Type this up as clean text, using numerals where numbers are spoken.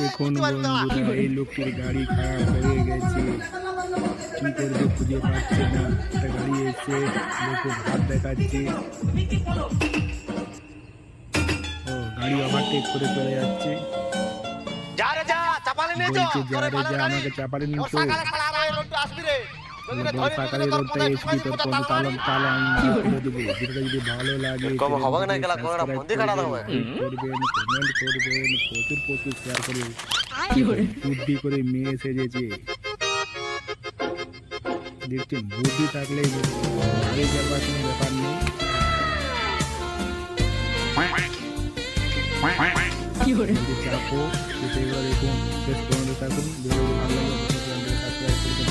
দেখুন বন্ধুরা, এই লোকটির গাড়ি খারাপ হয়ে গেছে, কি করবে খুঁজে পাচ্ছে না। একটা গাড়ি এসে দেখুন হাত দেখাচ্ছে, ও গাড়ি ওভারটেক করে চলে যাচ্ছে, বলছে যা রে যা, আমাকে চাপালে নিন তো। বর্ষাকালে রোডটা এসবি তোর কোনো তালন তালন করে দেবো। ভিডিওটা যদি ভালো লাগে করবেন, কমেন্ট করবেন, প্রচুর প্রচুর শেয়ার করবেন। বুদ্ধি করে মেয়ে সেজেছে, দেখছেন বুদ্ধি থাকলেই গাড়ি যাবার কোনো ব্যাপার নেই। চাপো সেগুলো দেখুন, শেষ পর্যন্ত থাকুন। ভিডিও ভালো লাগলে সাবস্ক্রাইব করবেন।